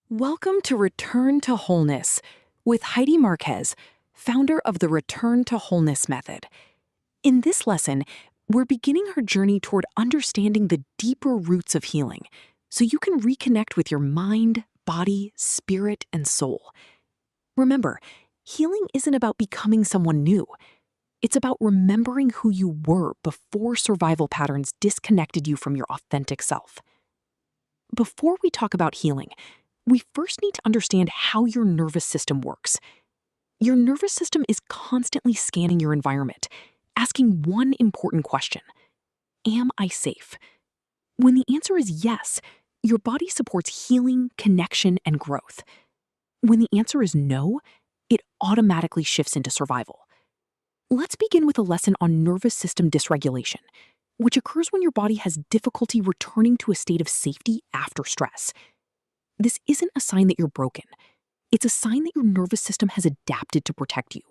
Welcome to Return to Wholeness with Heidi Marquez, founder of the Return to Wholeness Method. In this lesson, we're beginning our journey toward understanding the deeper roots of healing so you can reconnect with your mind, body, spirit, and soul. Remember, healing isn't about becoming someone new. It's about remembering who you were before survival patterns disconnected you from your authentic self. Before we talk about healing, we first need to understand how your nervous system works. Your nervous system is constantly scanning your environment, asking one important question: am I safe? When the answer is yes, your body supports healing, connection, and growth. When the answer is no, it automatically shifts into survival. Let's begin with a lesson on nervous system dysregulation, which occurs when your body has difficulty returning to a state of safety after stress. This isn't a sign that you're broken. It's a sign that your nervous system has adapted to protect you.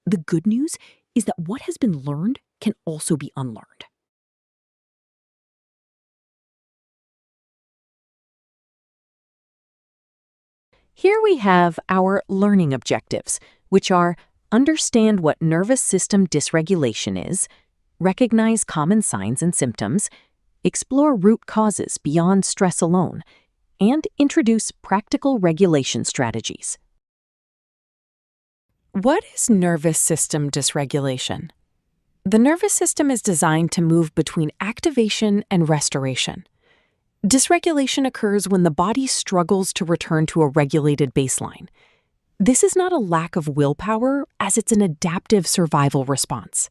The good news is that what has been learned can also be unlearned. Here we have our learning objectives, which are: understand what nervous system dysregulation is, recognize common signs and symptoms, explore root causes beyond stress alone, and introduce practical regulation strategies. What is nervous system dysregulation? The nervous system is designed to move between activation and restoration. Dysregulation occurs when the body struggles to return to a regulated baseline. This is not a lack of willpower, as it's an adaptive survival response.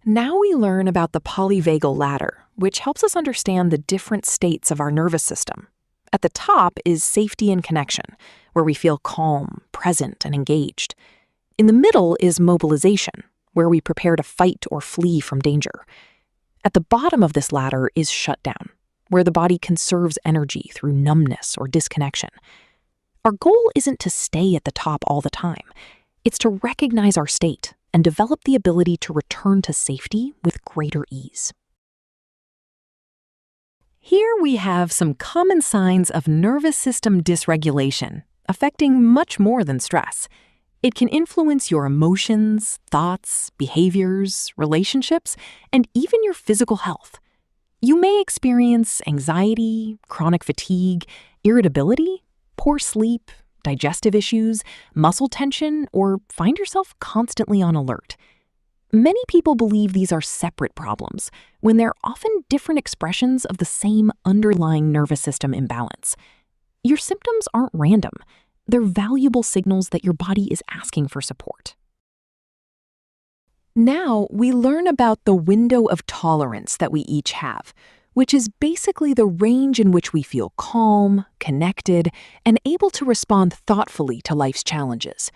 Now we learn about the Polyvagal Ladder, which helps us understand the different states of our nervous system. At the top is safety and connection, where we feel calm, present, and engaged. In the middle is mobilization, where we prepare to fight or flee from danger. At the bottom of this ladder is shutdown, where the body conserves energy through numbness or disconnection. Our goal isn't to stay at the top all the time. It's to recognize our state and develop the ability to return to safety with greater ease. Here we have some common signs of nervous system dysregulation, affecting much more than stress. It can influence your emotions, thoughts, behaviors, relationships, and even your physical health. You may experience anxiety, chronic fatigue, irritability, poor sleep, digestive issues, muscle tension, or find yourself constantly on alert. Many people believe these are separate problems, when they're often different expressions of the same underlying nervous system imbalance. Your symptoms aren't random. They're valuable signals that your body is asking for support. Now we learn about the window of tolerance that we each have, which is basically the range in which we feel calm, connected, and able to respond thoughtfully to life's challenges.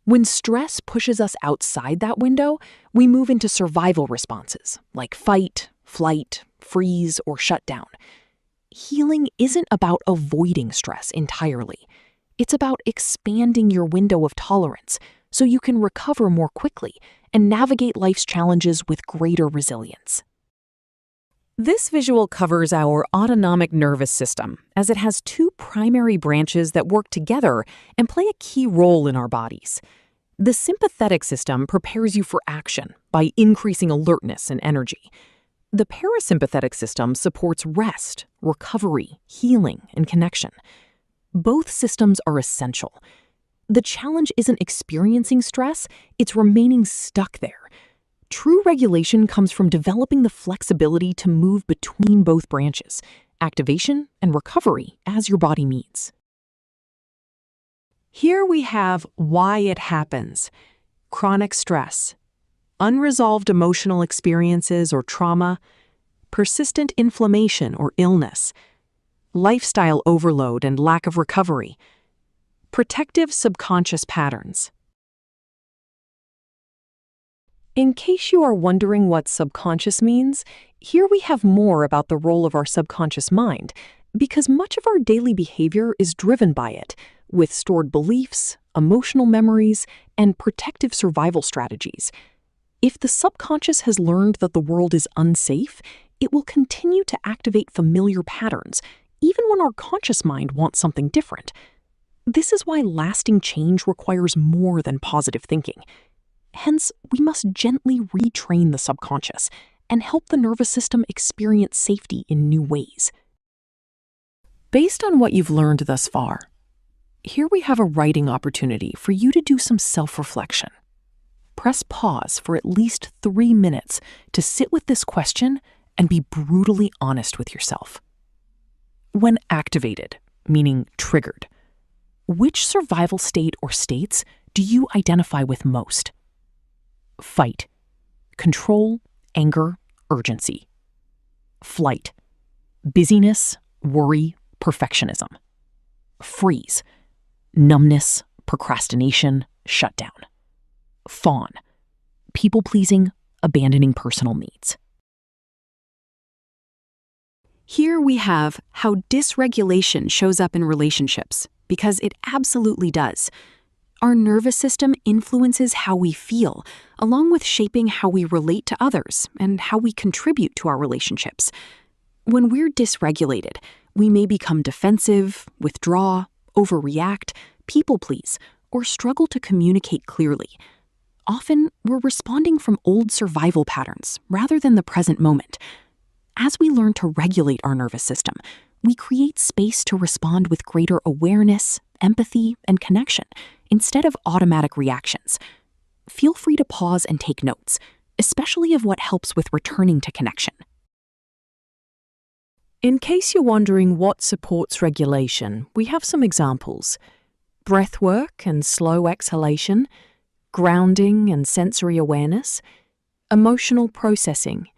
When stress pushes us outside that window, we move into survival responses like fight, flight, freeze, or shutdown. Healing isn't about avoiding stress entirely. It's about expanding your window of tolerance so you can recover more quickly and navigate life's challenges with greater resilience. This visual covers our autonomic nervous system, as it has two primary branches that work together and play a key role in our bodies. The sympathetic system prepares you for action by increasing alertness and energy. The parasympathetic system supports rest, recovery, healing, and connection. Both systems are essential. The challenge isn't experiencing stress, it's remaining stuck there. True regulation comes from developing the flexibility to move between both branches, activation and recovery, as your body needs. Here we have why it happens: chronic stress, unresolved emotional experiences or trauma, persistent inflammation or illness, lifestyle overload and lack of recovery, protective subconscious patterns. In case you are wondering what subconscious means, here we have more about the role of our subconscious mind, because much of our daily behavior is driven by it, with stored beliefs, emotional memories, and protective survival strategies. If the subconscious has learned that the world is unsafe, it will continue to activate familiar patterns, even when our conscious mind wants something different. This is why lasting change requires more than positive thinking. Hence, we must gently retrain the subconscious and help the nervous system experience safety in new ways. Based on what you've learned thus far, here we have a writing opportunity for you to do some self-reflection. Press pause for at least 3 minutes to sit with this question and be brutally honest with yourself. When activated, meaning triggered, which survival state or states do you identify with most? Fight, control, anger, urgency. Flight, busyness, worry, perfectionism. Freeze, numbness, procrastination, shutdown. Fawn, people-pleasing, abandoning personal needs. Here we have how dysregulation shows up in relationships, because it absolutely does. Our nervous system influences how we feel, along with shaping how we relate to others and how we contribute to our relationships. When we're dysregulated, we may become defensive, withdraw, overreact, people-please, or struggle to communicate clearly. Often, we're responding from old survival patterns rather than the present moment. As we learn to regulate our nervous system, we create space to respond with greater awareness, empathy, and connection, instead of automatic reactions. Feel free to pause and take notes, especially of what helps with returning to connection. In case you're wondering what supports regulation, we have some examples. Breath work and slow exhalation, grounding and sensory awareness, emotional processing,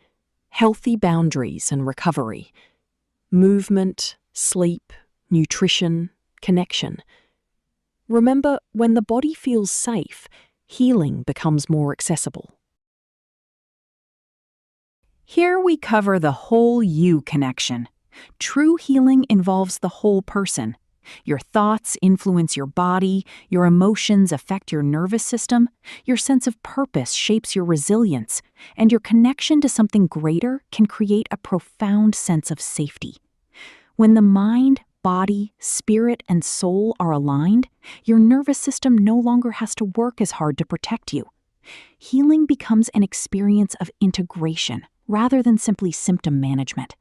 healthy boundaries and recovery, movement, sleep, nutrition, connection. Remember, when the body feels safe, healing becomes more accessible. Here we cover the whole you connection. True healing involves the whole person. Your thoughts influence your body, your emotions affect your nervous system, your sense of purpose shapes your resilience, and your connection to something greater can create a profound sense of safety. When the mind, body, spirit, and soul are aligned, your nervous system no longer has to work as hard to protect you. Healing becomes an experience of integration rather than simply symptom management.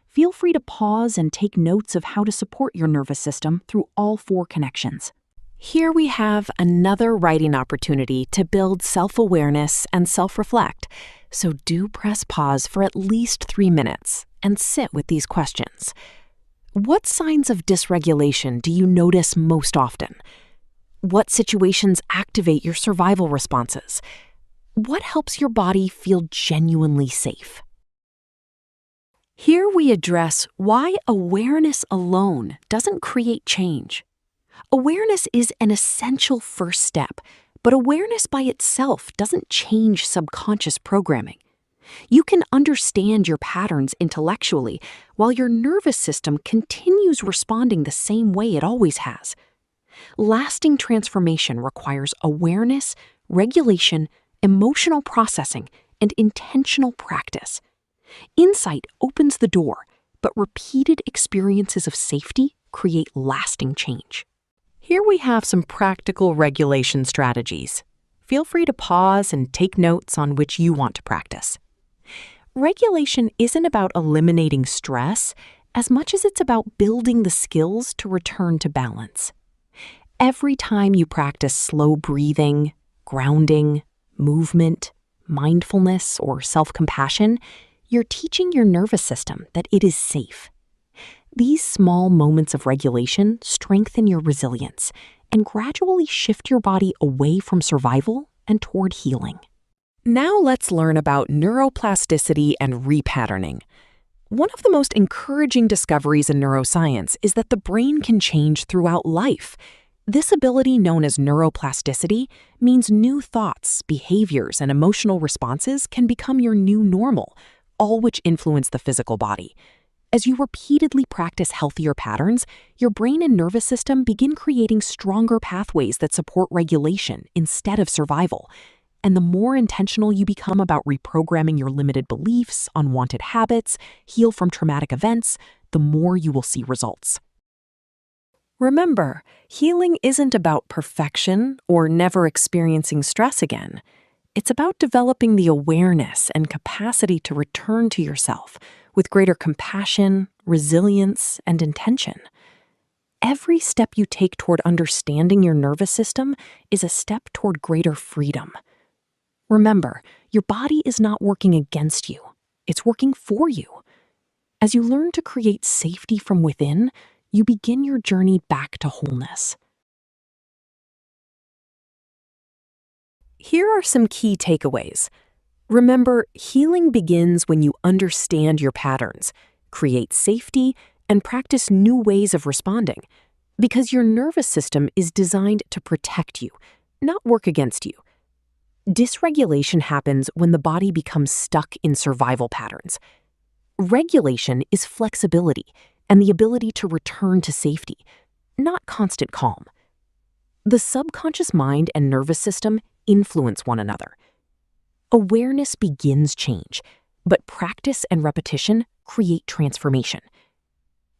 Feel free to pause and take notes of how to support your nervous system through all 4 connections. Here we have another writing opportunity to build self-awareness and self-reflect, so do press pause for at least 3 minutes and sit with these questions. What signs of dysregulation do you notice most often? What situations activate your survival responses? What helps your body feel genuinely safe? Here we address why awareness alone doesn't create change. Awareness is an essential first step, but awareness by itself doesn't change subconscious programming. You can understand your patterns intellectually while your nervous system continues responding the same way it always has. Lasting transformation requires awareness, regulation, emotional processing, and intentional practice. Insight opens the door, but repeated experiences of safety create lasting change. Here we have some practical regulation strategies. Feel free to pause and take notes on which you want to practice. Regulation isn't about eliminating stress as much as it's about building the skills to return to balance. Every time you practice slow breathing, grounding, movement, mindfulness, or self-compassion, you're teaching your nervous system that it is safe. These small moments of regulation strengthen your resilience and gradually shift your body away from survival and toward healing. Now let's learn about neuroplasticity and repatterning. One of the most encouraging discoveries in neuroscience is that the brain can change throughout life. This ability, known as neuroplasticity, means new thoughts, behaviors, and emotional responses can become your new normal, all which influence the physical body. As you repeatedly practice healthier patterns, your brain and nervous system begin creating stronger pathways that support regulation instead of survival. And the more intentional you become about reprogramming your limited beliefs, unwanted habits, heal from traumatic events, the more you will see results. Remember, healing isn't about perfection or never experiencing stress again. It's about developing the awareness and capacity to return to yourself with greater compassion, resilience, and intention. Every step you take toward understanding your nervous system is a step toward greater freedom. Remember, your body is not working against you. It's working for you. As you learn to create safety from within, you begin your journey back to wholeness. Here are some key takeaways. Remember, healing begins when you understand your patterns, create safety, and practice new ways of responding, because your nervous system is designed to protect you, not work against you. Dysregulation happens when the body becomes stuck in survival patterns. Regulation is flexibility and the ability to return to safety, not constant calm. The subconscious mind and nervous system influence one another. Awareness begins change, but practice and repetition create transformation.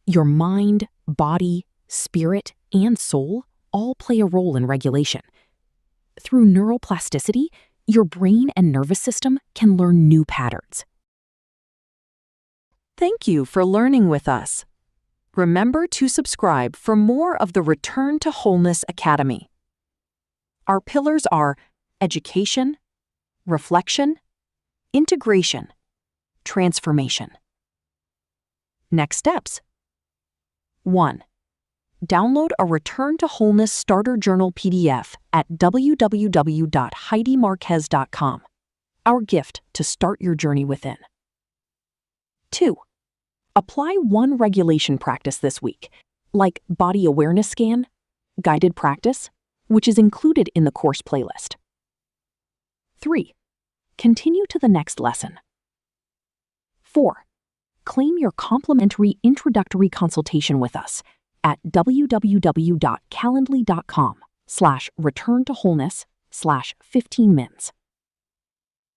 Your mind, body, spirit, and soul all play a role in regulation. Through neuroplasticity, your brain and nervous system can learn new patterns. Thank you for learning with us. Remember to subscribe for more of the Return to Wholeness Academy. Our pillars are education, reflection, integration, transformation. Next steps. 1. Download a Return to Wholeness Starter Journal PDF at www.heidimarquez.com, our gift to start your journey within. 2. Apply one regulation practice this week, like body awareness scan, guided practice, which is included in the course playlist. 3. Continue to the next lesson. 4. Claim your complimentary introductory consultation with us at www.calendly.com/returntoWholeness/15mins.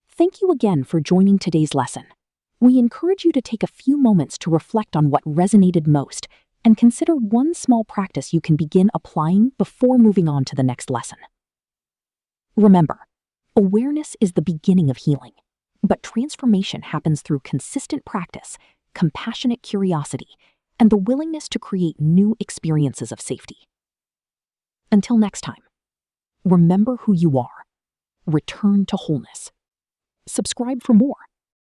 Thank you again for joining today's lesson. We encourage you to take a few moments to reflect on what resonated most and consider one small practice you can begin applying before moving on to the next lesson. Remember, awareness is the beginning of healing, but transformation happens through consistent practice, compassionate curiosity, and the willingness to create new experiences of safety. Until next time, remember who you are. Return to wholeness. Subscribe for more.